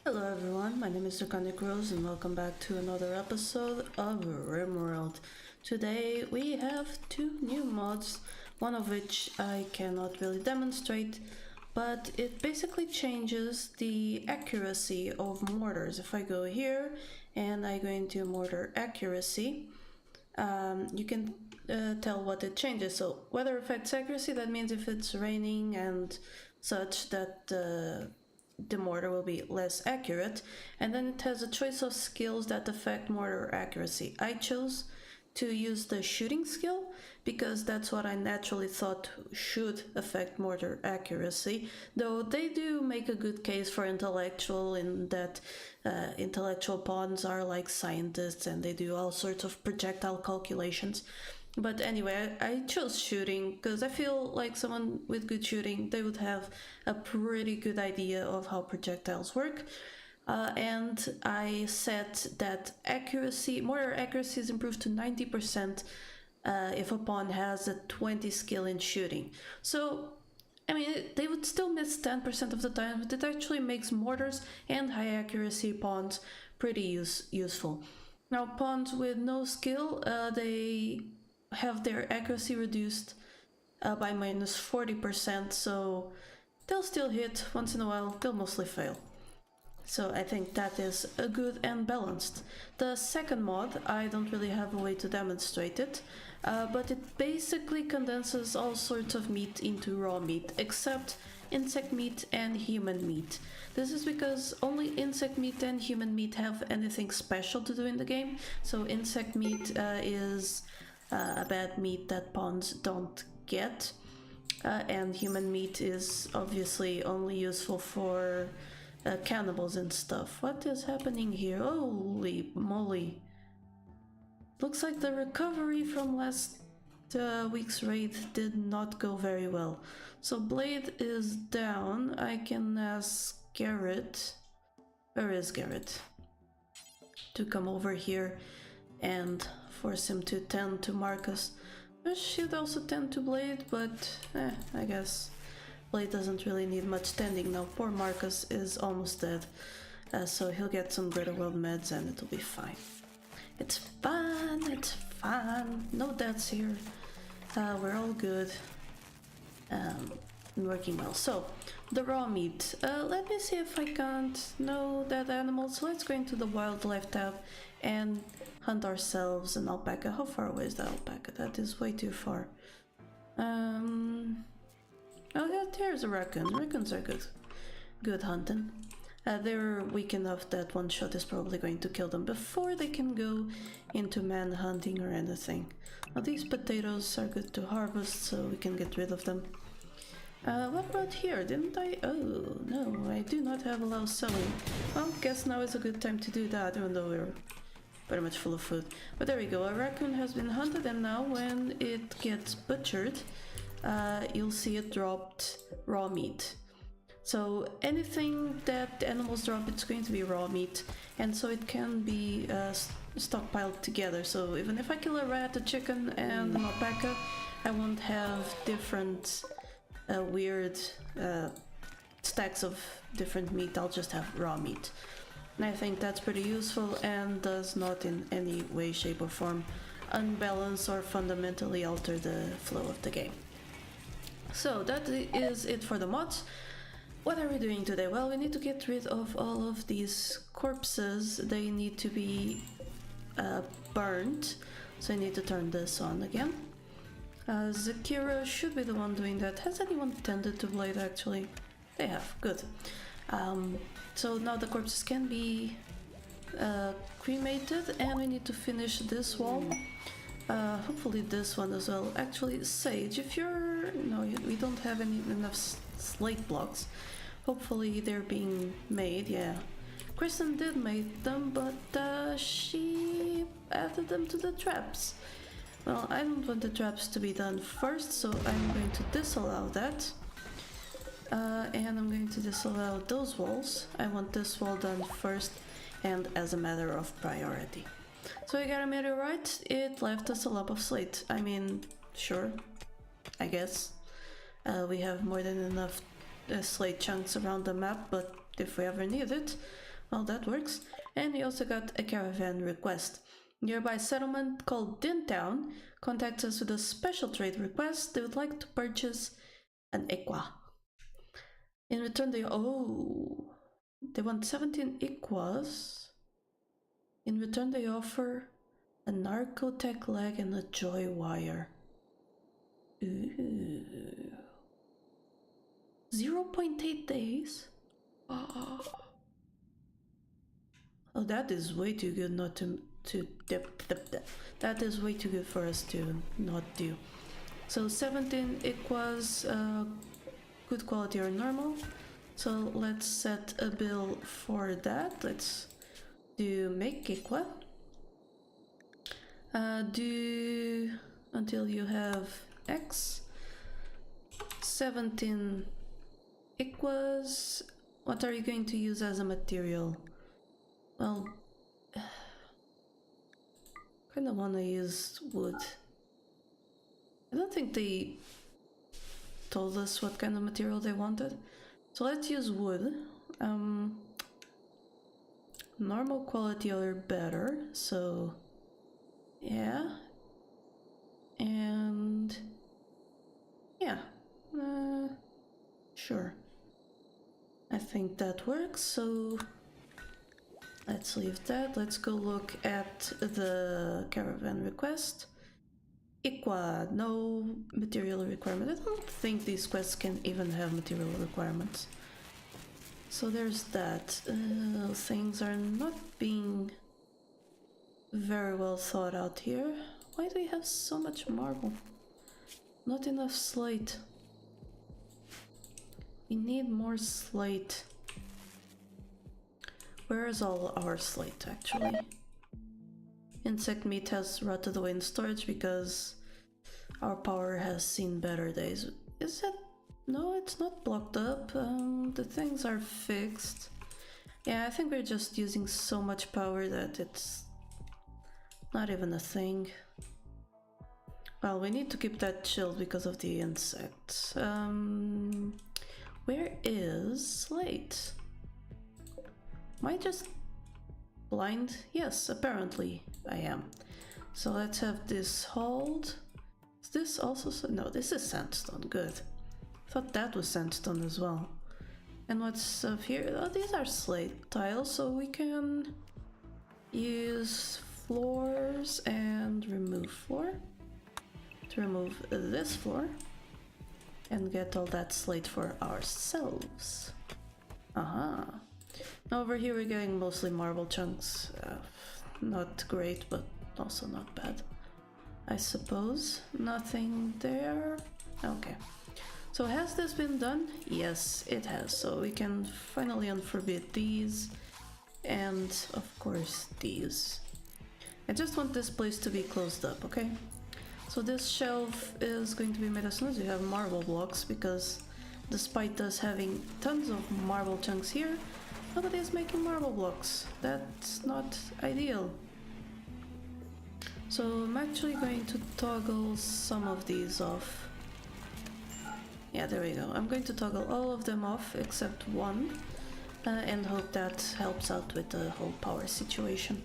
Hello everyone, my name is Draconicrose and welcome back to another episode of Rimworld. Today we have two new mods, one of which I cannot really demonstrate, but it basically changes the accuracy of mortars. If I go here and I go into mortar accuracy, you can tell what it changes. So weather affects accuracy, that means if it's raining and such that the mortar will be less accurate, and then it has a choice of skills that affect mortar accuracy. I chose to use the shooting skill because that's what I naturally thought should affect mortar accuracy, though they do make a good case for intellectual in that intellectual pawns are like scientists and they do all sorts of projectile calculations. But anyway, I chose shooting because I feel like someone with good shooting, they would have a pretty good idea of how projectiles work. And I set that accuracy, mortar accuracy is improved to 90% if a pawn has a 20 skill in shooting. So, I mean, they would still miss 10% of the time, but it actually makes mortars and high accuracy pawns pretty useful. Now, pawns with no skill, they have their accuracy reduced by minus 40%, so they'll still hit once in a while, they'll mostly fail. So I think that is a good and balanced. The second mod, I don't really have a way to demonstrate it, but it basically condenses all sorts of meat into raw meat, except insect meat and human meat. This is because only insect meat and human meat have anything special to do in the game, so insect meat is a bad meat that pawns don't get, and human meat is obviously only useful for cannibals and stuff. What is happening here? Holy moly. Looks like the recovery from last week's raid did not go very well. So Blade is down. I can ask Garrett. Where is Garrett? To come over here and force him to tend to Marcus. I should also tend to Blade, but I guess Blade doesn't really need much tending now. Poor Marcus is almost dead, so he'll get some Greater World meds and it'll be fine. It's fine, no deaths here. We're all good. Working well. So, the raw meat. Let me see if I can't know that animal. So let's go into the wildlife tab and hunt ourselves an alpaca. How far away is the alpaca? That is way too far. Oh yeah, there's a raccoon. Raccoons are good hunting. They're weak enough that one shot is probably going to kill them before they can go into man hunting or anything. Now these potatoes are good to harvest, so we can get rid of them. What about here? Didn't I? Oh no, I do not have allow selling. Well, guess now is a good time to do that, even though we're pretty much full of food. But there we go, a raccoon has been hunted, and now when it gets butchered, you'll see it dropped raw meat. So anything that the animals drop, it's going to be raw meat, and so it can be stockpiled together. So even if I kill a rat, a chicken, and an alpaca, I won't have different weird stacks of different meat. I'll just have raw meat. And I think that's pretty useful and does not in any way, shape or form unbalance or fundamentally alter the flow of the game. So that is it for the mods. What are we doing today? Well, we need to get rid of all of these corpses. They need to be burnt. So I need to turn this on again. Zakira should be the one doing that. Has anyone tended to Blade actually? They have, good. So now the corpses can be cremated, and we need to finish this wall. Hopefully this one as well. Actually, Sage, if you're... No, we don't have enough slate blocks. Hopefully they're being made, yeah. Kristen did make them, but she added them to the traps. Well, I don't want the traps to be done first, so I'm going to disallow that. And I'm going to disallow those walls. I want this wall done first and as a matter of priority. So we got a meteorite, it left us a lump of slate. I mean, sure, I guess. We have more than enough slate chunks around the map, but if we ever need it, Well, that works. And he also got a caravan request. Nearby settlement called Dintown contacts us with a special trade request. They would like to purchase an equa. In return, they want 17 equas. In return, they offer a narcotech leg and a joy wire. Ooh. 0.8 days? Oh, that is way too good not to that is way too good for us to not do. So 17 equals good quality or normal. So let's set a bill for that. Let's do make equa. Do until you have X. 17 equals. What are you going to use as a material? Well, kind of want to use wood. I don't think they told us what kind of material they wanted. So let's use wood. Normal quality or better, so yeah. And yeah, sure. I think that works, so let's leave that. Let's go look at the caravan request. Equa, no material requirement. I don't think these quests can even have material requirements. So there's that. Things are not being very well thought out here. Why do we have so much marble? Not enough slate. We need more slate. Where is all our slate, actually? Insect meat has rotted away in storage because our power has seen better days. Is it? No, it's not blocked up. The things are fixed. Yeah, I think we're just using so much power that it's not even a thing. Well, we need to keep that chilled because of the insects. Where is slate? Am I just blind? Yes, apparently I am. So let's have this hold. Is this also... No, this is sandstone. Good. Thought that was sandstone as well. And what's up here? Oh, these are slate tiles, so we can use floors and remove floor to remove this floor and get all that slate for ourselves. Now over here we're getting mostly marble chunks. Not great, but also not bad, I suppose. Nothing there. Okay. So has this been done? Yes, it has. So we can finally unforbid these and of course these. I just want this place to be closed up, okay? So this shelf is going to be made as soon as we have marble blocks, because despite us having tons of marble chunks here, nobody is making marble blocks. That's not ideal. So I'm actually going to toggle some of these off. Yeah, there we go. I'm going to toggle all of them off except one, and hope that helps out with the whole power situation.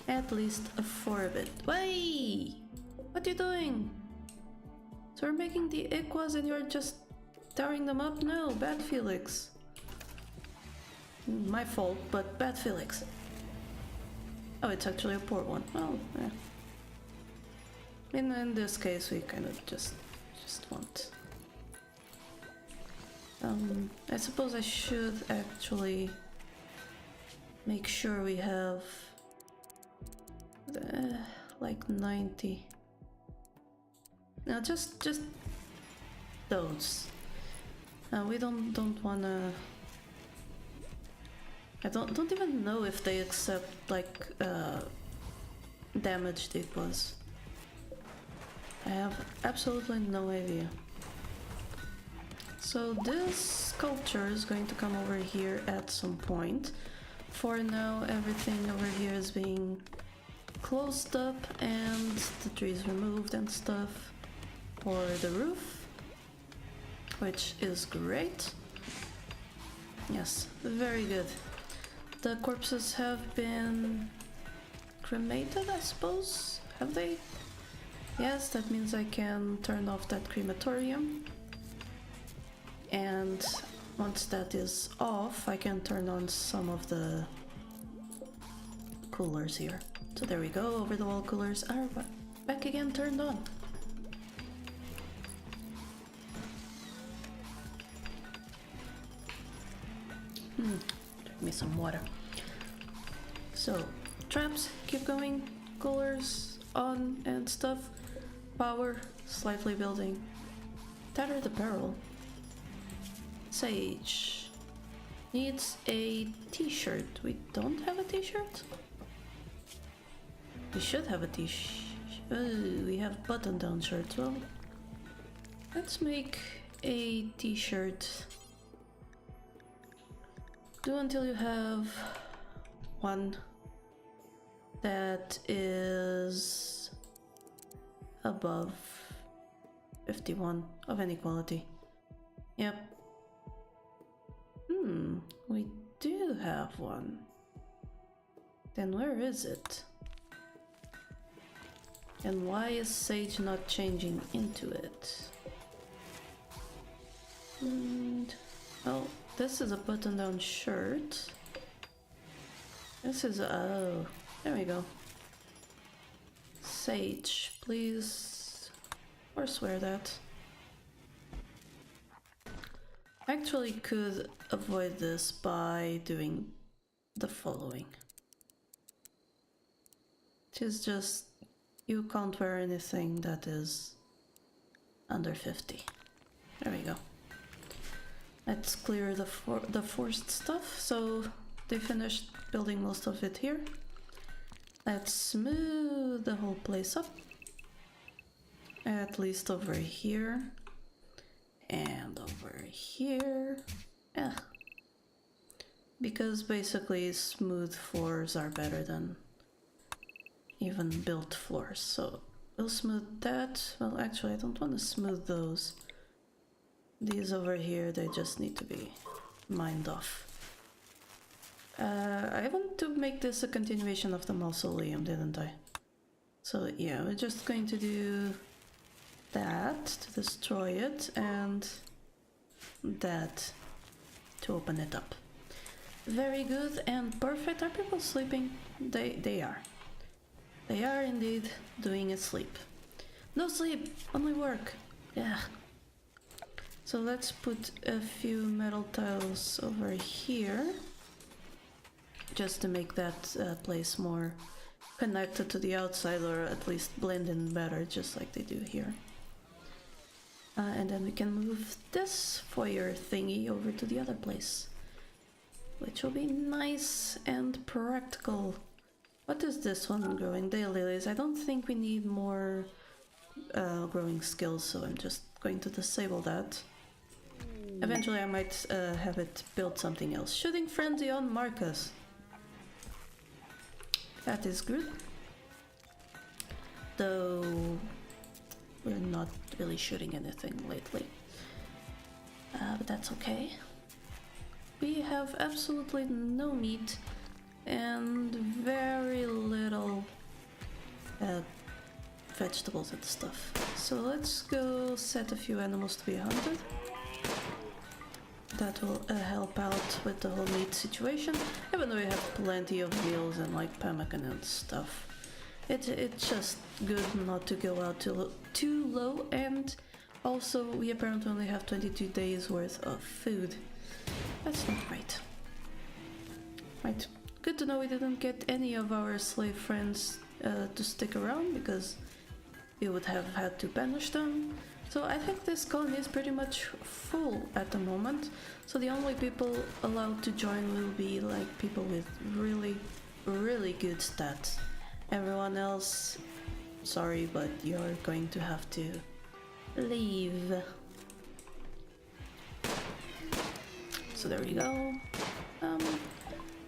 At least for a bit. Way! What are you doing? So we're making the equas and you're just tearing them up? No, bad Felix. My fault, but bad Felix. Oh, it's actually a poor one. Oh, yeah. In this case, we kind of just want... I suppose I should actually make sure we have like 90. Now just those. We don't wanna. I don't even know if they accept like damaged equals. I have absolutely no idea. So this sculpture is going to come over here at some point. For now, everything over here is being closed up and the trees removed and stuff for the roof, which is great. Yes, very good. the corpses have been cremated, I suppose? Have they? Yes, that means I can turn off that crematorium. And once that is off, I can turn on some of the coolers here. So there we go, over the wall coolers are back again turned on. Drink me some water. So, traps, keep going, coolers on and stuff. Power, slightly building. Tattered apparel. Sage. Needs a t-shirt. We don't have a t-shirt? We should have a t-shirt. We have button-down shirts. Well, let's make a t-shirt. Do until you have one that is above 51 of any quality. Yep. We do have one. Then where is it? And why is Sage not changing into it? Oh, this is a button-down shirt. This is oh, there we go. Sage, please forswear that. I actually could avoid this by doing the following. Which is just, you can't wear anything that is under 50. There we go. Let's clear the forced stuff. So they finished building most of it here. Let's smooth the whole place up. At least over here. And over here. Yeah. Because basically smooth floors are better than even built floors. So we'll smooth that. Well, actually I don't want to smooth those. These over here, they just need to be mined off. I want to make this a continuation of the mausoleum, didn't I? So yeah, we're just going to do that to destroy it and that to open it up. Very good and perfect. Are people sleeping? They are. They are indeed doing a sleep. No sleep, only work. Yeah. So let's put a few metal tiles over here, just to make that place more connected to the outside, or at least blend in better, just like they do here. And then we can move this foyer thingy over to the other place, which will be nice and practical. What is this one growing? Daylilies. I don't think we need more growing skills, so I'm just going to disable that. Eventually I might have it build something else. Shooting frenzy on Marcus. That is good. Though we're not really shooting anything lately. But that's okay. We have absolutely no meat and very little vegetables and stuff. So let's go set a few animals to be hunted. That will help out with the whole meat situation, even though we have plenty of meals and like pemmican and stuff. It's just good not to go out too low, and also we apparently only have 22 days worth of food. That's not right. Right, good to know we didn't get any of our slave friends to stick around, because we would have had to banish them. So I think this colony is pretty much full at the moment, so the only people allowed to join will be like people with really, really good stats. Everyone else, sorry, but you're going to have to leave. So there we go.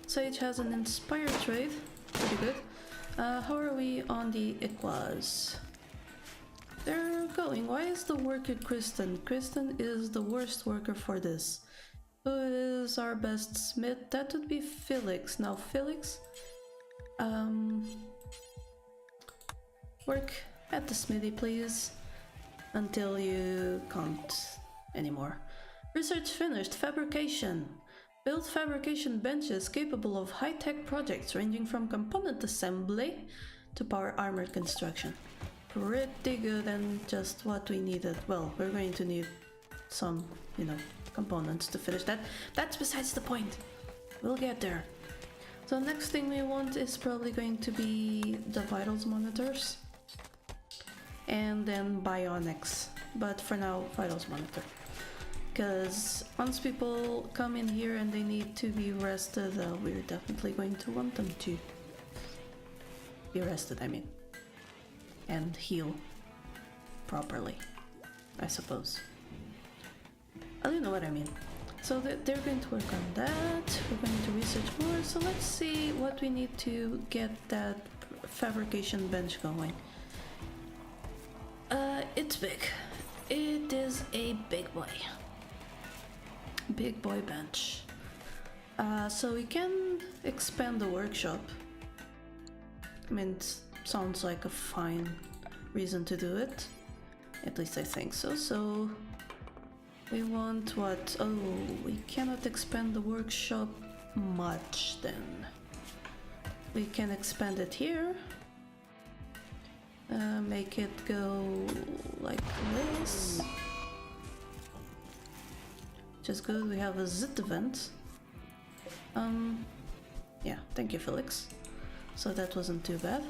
Sage has an inspired trade, pretty good. How are we on the Equas? They're going. Why is the worker Kristen? Kristen is the worst worker for this. Who is our best smith? That would be Felix. Now, Felix, work at the smithy, please, until you can't anymore. Research finished. Fabrication. Build fabrication benches capable of high-tech projects ranging from component assembly to power armor construction. Pretty good, and just what we needed. Well, we're going to need some, components to finish that. That's besides the point. We'll get there. So next thing we want is probably going to be the vitals monitors. And then bionics. But for now, vitals monitor. Because once people come in here and they need to be rested, we're definitely going to want them to be rested, I mean. And heal properly, I suppose. Oh, you know what I mean. So they're going to work on that. We're going to research more. So let's see what we need to get that fabrication bench going. It's big. It is a big boy. Big boy bench. So we can expand the workshop. I mean, it sounds like a fine reason to do it. At least I think so. So we want what? Oh, we cannot expand the workshop much then. We can expand it here. Make it go like this. Which is good. We have a zit event. Yeah, thank you, Felix. So that wasn't too bad.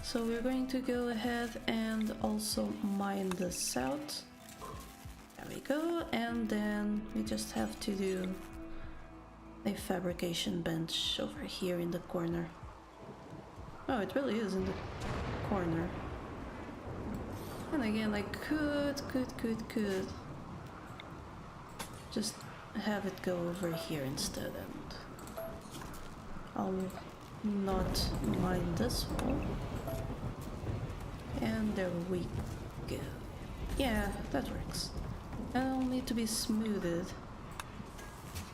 So we're going to go ahead and also mine this out. There we go, and then we just have to do a fabrication bench over here in the corner. Oh, it really is in the corner. And again, I could just have it go over here instead, and I'll not mine this wall. And there we go. Yeah, that works. And it'll need to be smoothed.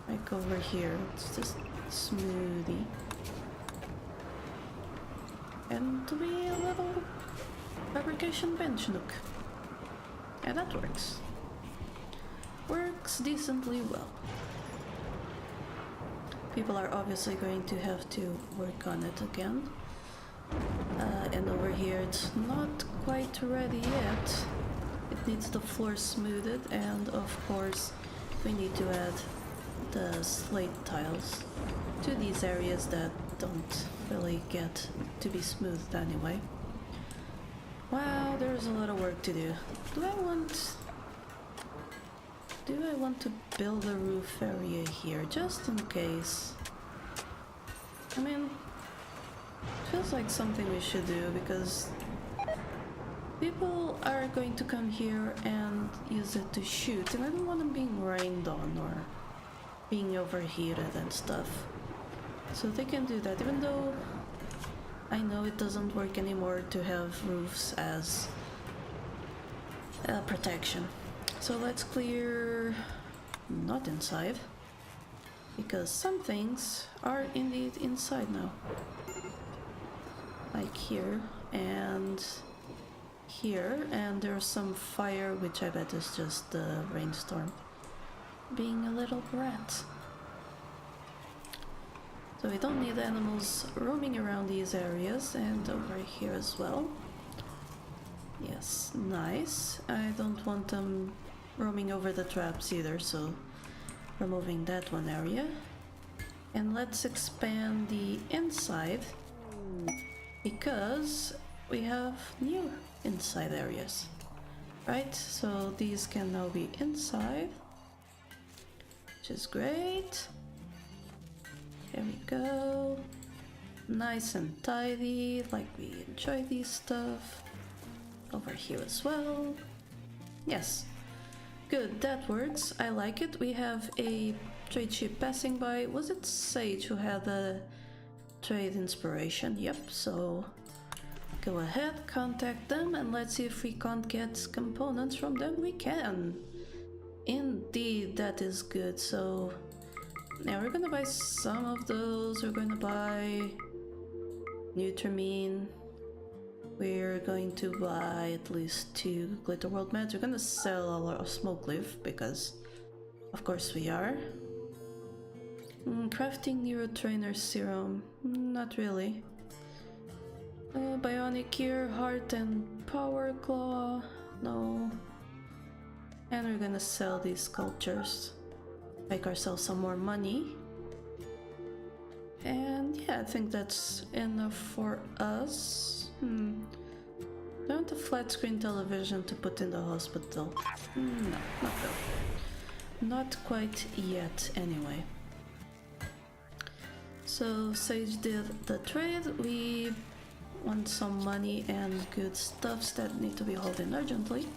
Like over here, it's just smoothie. And to be a little fabrication bench nook. And that works. Works decently well. People are obviously going to have to work on it again. And over here it's not quite ready yet. It needs the floor smoothed, and of course we need to add the slate tiles to these areas that don't really get to be smoothed anyway. Wow, there's a lot of work to do. Do I want to build a roof area here just in case? I mean, it feels like something we should do because people are going to come here and use it to shoot, and I don't want them being rained on or being overheated and stuff. So they can do that, even though I know it doesn't work anymore to have roofs as protection. So let's clear not inside, because some things are indeed inside now. Like here and here, and there's some fire, which I bet is just the rainstorm being a little brat. So we don't need animals roaming around these areas, and over here as well. Yes, nice. I don't want them roaming over the traps either, so removing that one area. And let's expand the inside, because we have new inside areas, right? So these can now be inside, which is great. There we go. Nice and tidy, like we enjoy these stuff. Over here as well. Yes. Good, that works. I like it. We have a trade ship passing by. Was it Sage who had a trade inspiration? Yep, so go ahead, contact them, and let's see if we can't get components from them. We can. Indeed, that is good. So now we're gonna buy some of those. We're gonna buy Nutramine. We're going to buy at least 2 glitter world meds. We're gonna sell our smoke leaf because of course we are. Crafting neurotrainer serum, not really. Bionic ear, heart and power claw, no. And we're gonna sell these sculptures, make ourselves some more money. And yeah, I think that's enough for us. I want a flat screen television to put in the hospital. No, not really. Not quite yet, anyway. So Sage did the trade. We want some money and good stuffs that need to be hauled in urgently,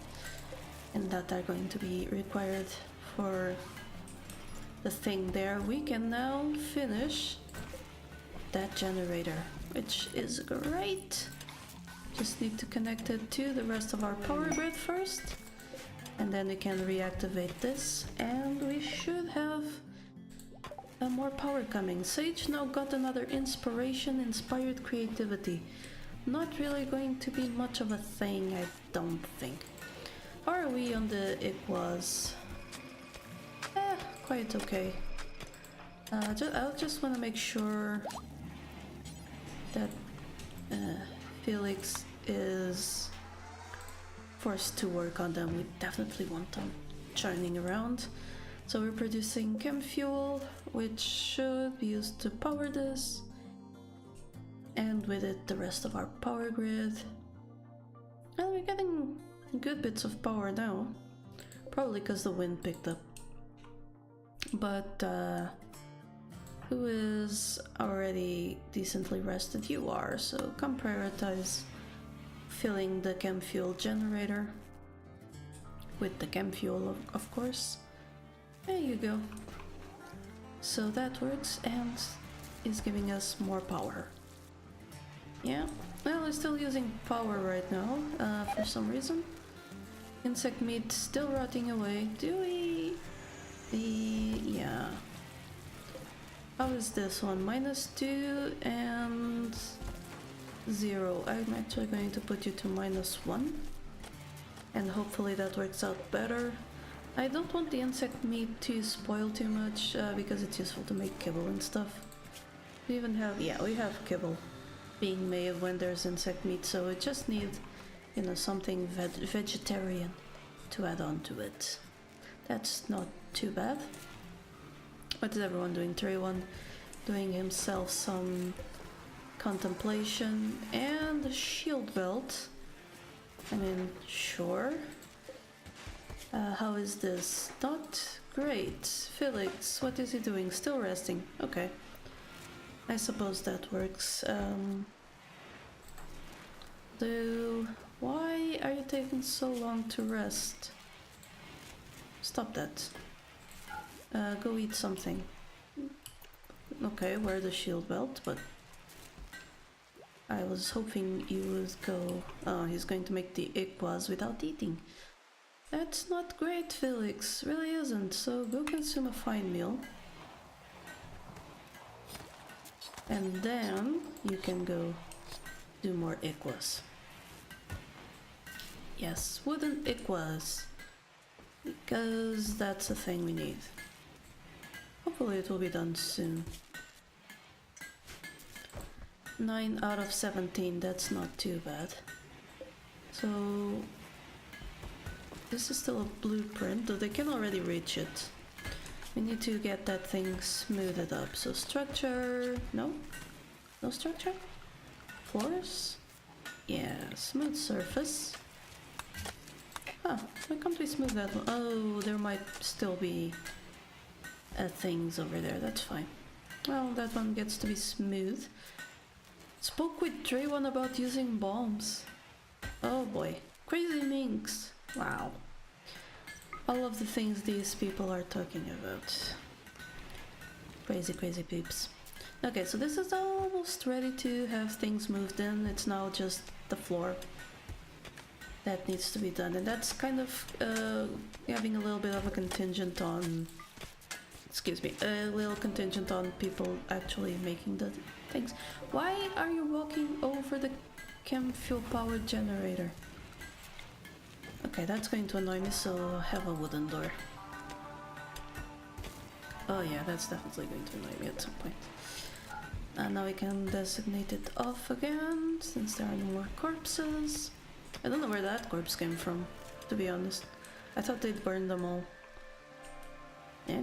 and that are going to be required for the thing there. We can now finish that generator, which is great. Just need to connect it to the rest of our power grid first, and then we can reactivate this, and we should have more power coming. Sage now got another inspiration, inspired creativity. Not really going to be much of a thing, I don't think. How are we on the Iquas? Quite okay. I just want to make sure that Felix is forced to work on them. We definitely want them churning around. So we're producing chem fuel, which should be used to power this, and with it the rest of our power grid. And we're getting good bits of power now, probably because the wind picked up. But who is already decently rested? You are, so come prioritize filling the chem fuel generator with the chem fuel, of course. There you go. So that works and is giving us more power. Yeah, well, we're still using power right now for some reason. Insect meat still rotting away. Do we? Yeah. How is this one? -2 and 0. I'm actually going to put you to -1. And hopefully that works out better. I don't want the insect meat to spoil too much because it's useful to make kibble and stuff. We even have, yeah, we have kibble being made when there's insect meat, so we just need, you know, something vegetarian to add on to it. That's not too bad. What is everyone doing? Trayone doing himself some contemplation and a shield belt. I mean, sure. How is this? Not great. Felix, what is he doing? Still resting. Okay. I suppose that works. Though, why are you taking so long to rest? Stop that. Go eat something. Okay, wear the shield belt, but I was hoping you would go... Oh, he's going to make the Iquas without eating. That's not great, Felix. Really isn't. So go consume a fine meal. And then you can go do more Iquas. Yes, wooden Iquas. Because that's the thing we need. Hopefully it will be done soon. 9 out of 17, that's not too bad. So... this is still a blueprint, though they can already reach it. We need to get that thing smoothed up. So structure... no? No structure? Floors? Yeah, smooth surface. Ah, why can't we smooth that one? Oh, there might still be things over there, that's fine. Well, that one gets to be smooth. Spoke with Trayone about using bombs. Oh boy, crazy minks. Wow. All of the things these people are talking about. Crazy, crazy peeps. Okay, so this is almost ready to have things moved in. It's now just the floor. that needs to be done, and that's kind of having a little bit of a contingent on, excuse me, a little contingent on people actually making the things. Why are you walking over the chem fuel power generator? Okay, that's going to annoy me, so I'll have a wooden door. Oh yeah, that's definitely going to annoy me at some point. And now we can designate it off again, since there are no more corpses. I don't know where that corpse came from, to be honest. I thought they'd burned them all. Yeah.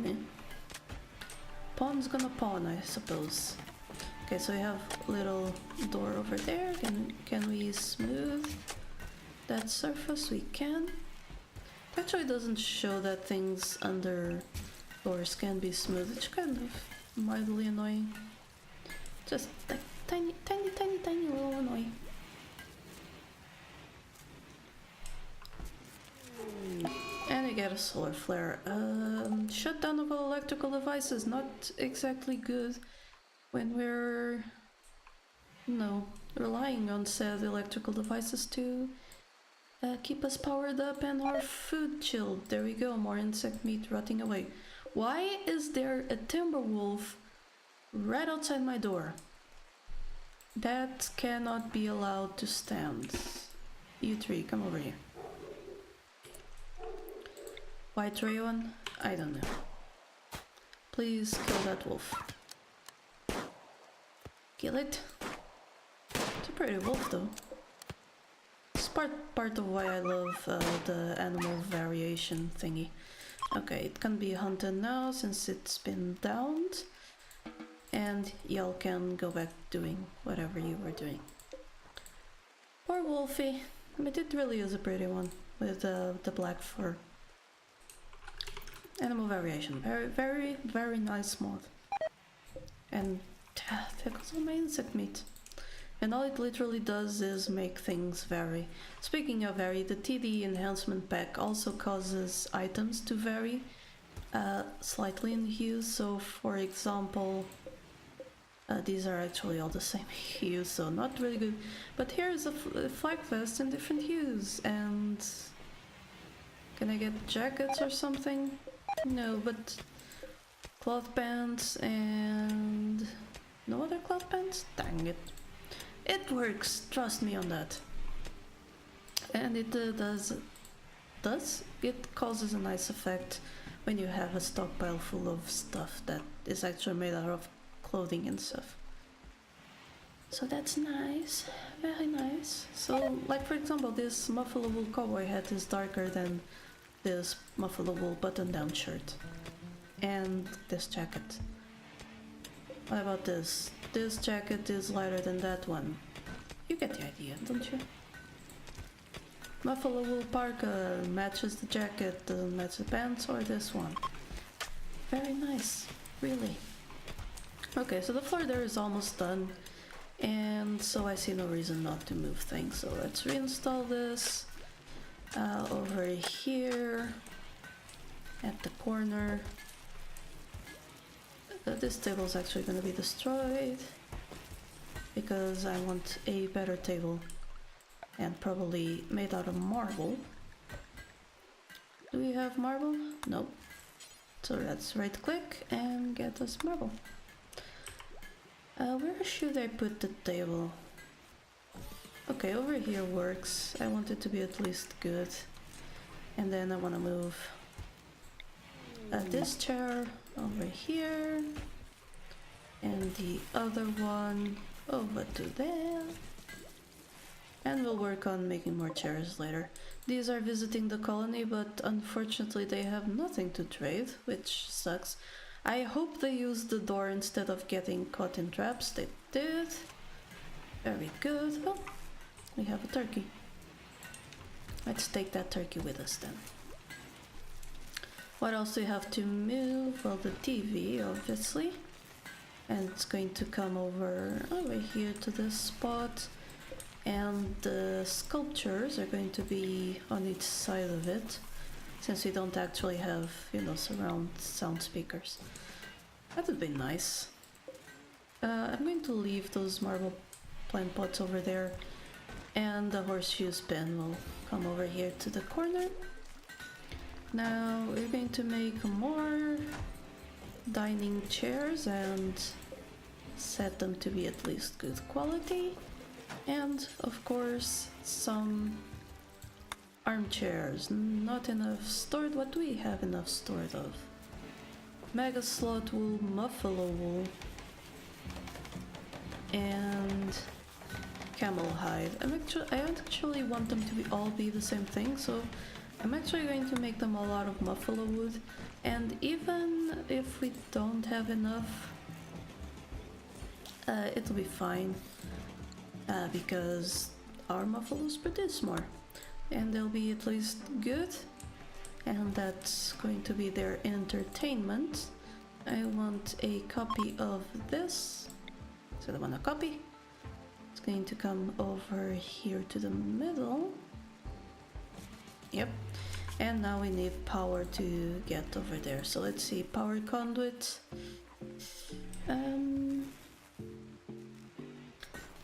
Pawn's gonna pawn, I suppose. Okay, so we have a little door over there. Can we smooth that surface? We can. It actually doesn't show that things under doors can be smooth, which kind of mildly annoying. Just like tiny little annoying. And we get a solar flare. Shutdown of all electrical devices, not exactly good when we're, relying on said electrical devices to keep us powered up and our food chilled. There we go, more insect meat rotting away. Why is there a timber wolf right outside my door? That cannot be allowed to stand. You three, come over here. White rayon? I don't know. Please kill that wolf. Kill it. It's a pretty wolf though. It's part of why I love the animal variation thingy. Okay, it can be hunted now since it's been downed. And y'all can go back doing whatever you were doing. Poor Wolfie. I mean, it really is a pretty one with the black fur. Animal variation. Very nice mod. And there goes all my insect meat. And all it literally does is make things vary. Speaking of vary, the TD enhancement pack also causes items to vary slightly in hue. So for example, these are actually all the same hue, so not really good. But here's a flag vest in different hues, and can I get jackets or something? No, but cloth pants and no other cloth pants? Dang it. It works, trust me on that. And it it causes a nice effect when you have a stockpile full of stuff that is actually made out of clothing and stuff. So that's nice, very nice. So like for example, this Buffalo wool cowboy hat is darker than this Buffalo wool button-down shirt. And this jacket. What about this? This jacket is lighter than that one. You get the idea, don't you? Buffalo wool parka matches the jacket, doesn't match the pants, or this one. Very nice, really. Okay, so the floor there is almost done, and so I see no reason not to move things. So let's reinstall this over here at the corner. This table is actually going to be destroyed because I want a better table and probably made out of marble. Do we have marble? Nope. So let's right click and get us marble. Where should I put the table? Okay, over here works. I want it to be at least good. And then I want to move this chair over here. And the other one over to there. And we'll work on making more chairs later. These are visiting the colony, but unfortunately they have nothing to trade, which sucks. I hope they used the door instead of getting caught in traps. They did. Very good. Oh, we have a turkey. Let's take that turkey with us then. What else do we have to move? Well, the TV, obviously. And it's going to come over here to this spot. And the sculptures are going to be on each side of it, since we don't actually have, surround sound speakers. That would be nice. I'm going to leave those marble plant pots over there And the horseshoe spin will come over here to the corner. Now we're going to make more dining chairs and set them to be at least good quality. And of course some armchairs. Not enough stored. What do we have enough stored of? Mega slot wool, buffalo wool, and camel hide. I actually want them to all be the same thing, so I'm actually going to make them all out of buffalo wood. And even if we don't have enough, it'll be fine, because our buffaloes produce more, and they'll be at least good, and that's going to be their entertainment. I want a copy of this, so I want a copy. It's going to come over here to the middle. Yep. And now we need power to get over there. So let's see, power conduit.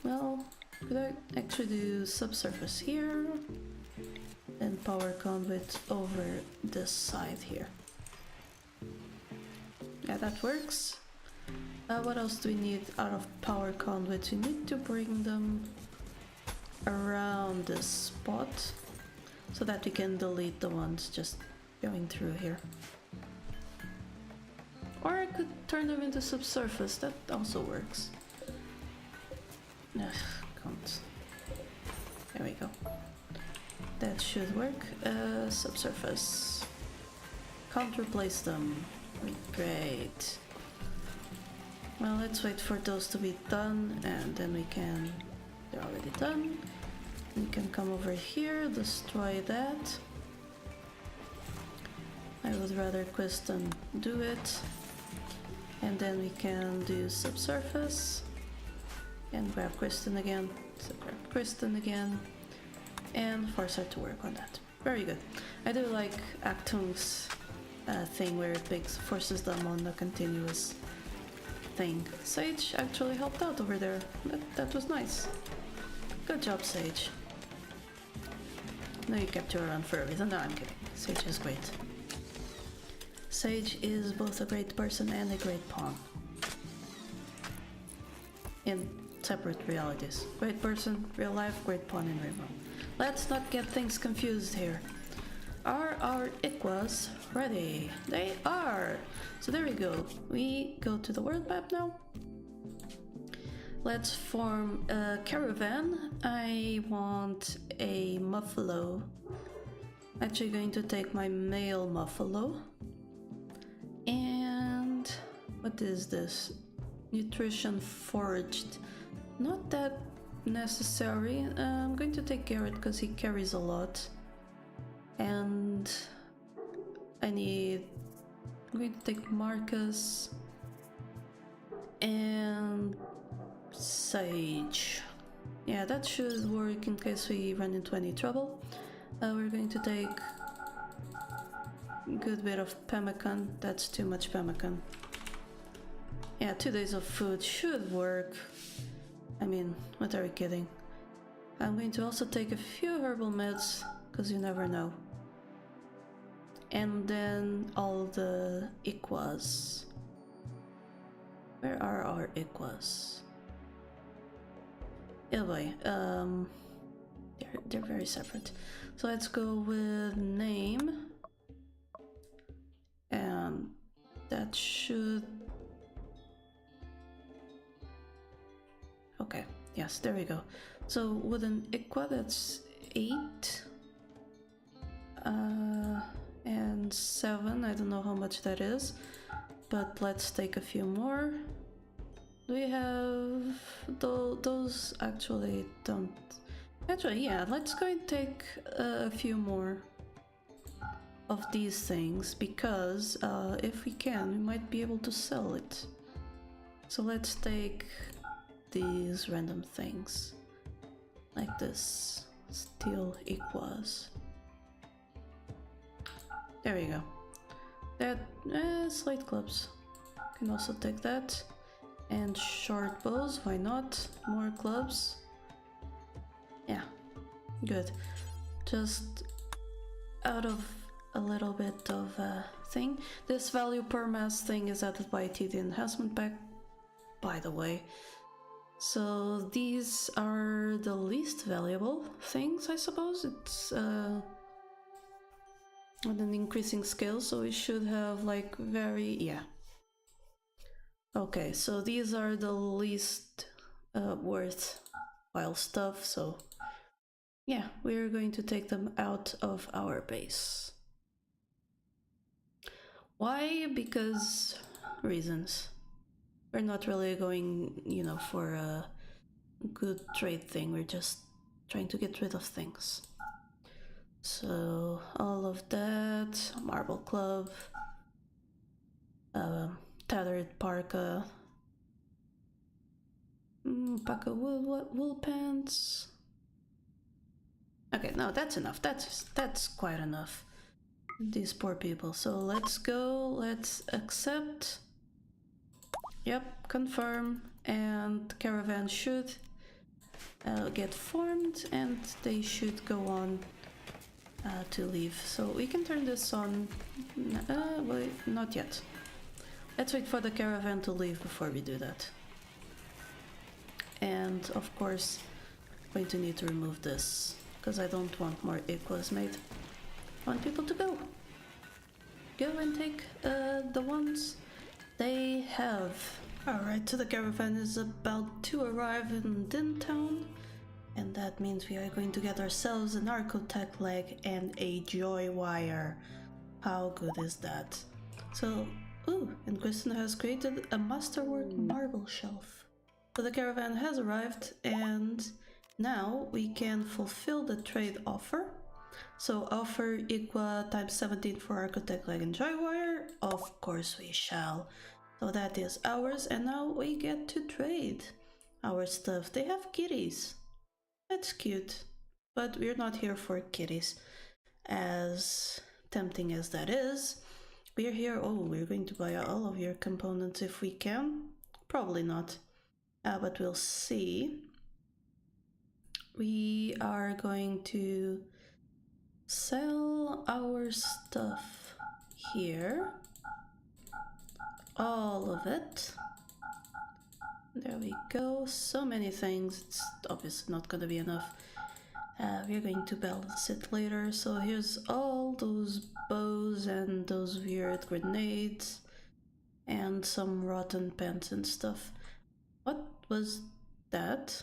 Well, could I actually do subsurface here and power conduit over this side here? Yeah, that works. What else do we need out of power conduits? We need to bring them around this spot so that we can delete the ones just going through here. Or I could turn them into subsurface, that also works. Can't. There we go. That should work. Subsurface. Can't replace them. Great. Well, let's wait for those to be done, and then we can... They're already done. We can come over here, destroy that. I would rather Kristen do it. And then we can do subsurface. And grab Kristen again. So grab Kristen again. And force her to work on that. Very good. I do like Actung's thing where it forces them on a continuous thing. Sage actually helped out over there. That was nice. Good job, Sage. No, you kept her around for a reason. No, I'm kidding. Sage is great. Sage is both a great person and a great pawn. In separate realities. Great person, real life, great pawn in Rimworld. Let's not get things confused here. Are our Iquas ready? They are! So there we go. We go to the world map now. Let's form a caravan. I want a muffalo. Actually going to take my male muffalo. And what is this? Nutrition foraged. Not that necessary. I'm going to take Garrett because he carries a lot. And I'm going to take Marcus and Sage. Yeah, that should work in case we run into any trouble. We're going to take a good bit of pemmican. That's too much pemmican. Yeah, 2 days of food should work. I mean, what are we kidding? I'm going to also take a few herbal meds, because you never know. And then all the Iquas. Where are our Iquas? Anyway, they're very separate. So let's go with name. And that should... Okay, yes, there we go. So with an Iqua, that's 8. And 7, I don't know how much that is, but let's take a few more. Do we have those? Actually don't. Actually, yeah, let's go and take a few more of these things, because if we can, we might be able to sell it. So let's take these random things, like this, steel Iquas. There we go. That, slate clubs. Can also take that. And short bows, why not? More clubs. Yeah, good. Just out of a little bit of a thing. This value per mass thing is added by TD enhancement pack, by the way. So these are the least valuable things, I suppose. It's on an increasing scale, so we should have like yeah. Okay, so these are the least worthwhile stuff, so yeah, we're going to take them out of our base. Why? Because reasons. We're not really going, you know, for a good trade thing. We're just trying to get rid of things. So all of that, marble club, tattered parka, parka wool pants. Okay, no, that's enough. That's quite enough. These poor people. So let's go. Let's accept. Yep, confirm, and the caravan should get formed, and they should go on to leave. So we can turn this on. Wait, not yet. Let's wait for the caravan to leave before we do that. And of course, I'm going to need to remove this because I don't want more equals made. I want people to go. Go and take the ones they have. Alright, so the caravan is about to arrive in Din Town, and that means we are going to get ourselves an Archotech leg and a joy wire. How good is that? So, and Kristen has created a masterwork marble shelf. So the caravan has arrived, and now we can fulfill the trade offer. So offer equa times 17 for Architect leg and joy wire. Of course we shall. So that is ours, and now we get to trade our stuff. They have kitties. That's cute. But we're not here for kitties. As tempting as that is, we're here. We're going to buy all of your components if we can. Probably not. But we'll see. We are going to sell our stuff here. All of it. There we go. So many things. It's obviously not going to be enough. We're going to balance it later. So here's all those bows and those weird grenades and some rotten pants and stuff. What was that?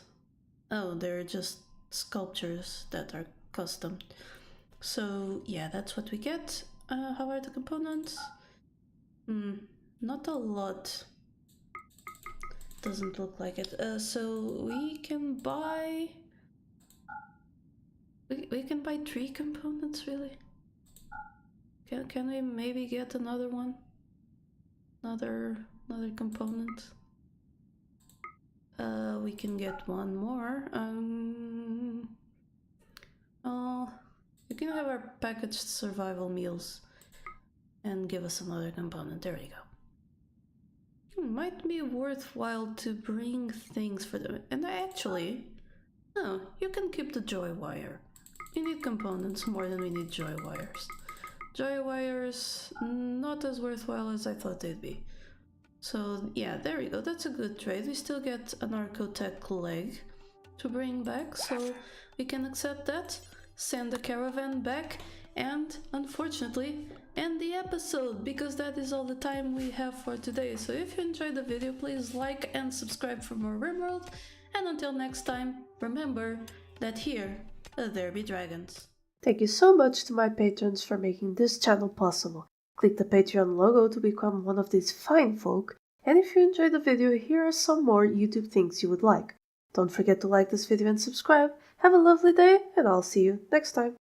Oh, they're just sculptures that are custom. So yeah, that's what we get. How are the components? Not a lot. Doesn't look like it. So we can buy... We can buy 3 components, really? Can we maybe get another one? Another component? We can get one more. We can have our packaged survival meals and give us another component. There we go. It might be worthwhile to bring things for them. And actually, no, you can keep the joy wire. We need components more than we need joy wires. Joy wires, not as worthwhile as I thought they'd be. So yeah, there we go. That's a good trade. We still get an Archotech leg to bring back, so we can accept that, send the caravan back, and unfortunately end the episode, because that is all the time we have for today. So if you enjoyed the video, please like and subscribe for more Rimworld, and until next time, remember that here there be dragons. Thank you so much to my patrons for making this channel possible. Click the Patreon logo to become one of these fine folk, and if you enjoyed the video, here are some more YouTube things you would like. Don't forget to like this video and subscribe. Have a lovely day, and I'll see you next time.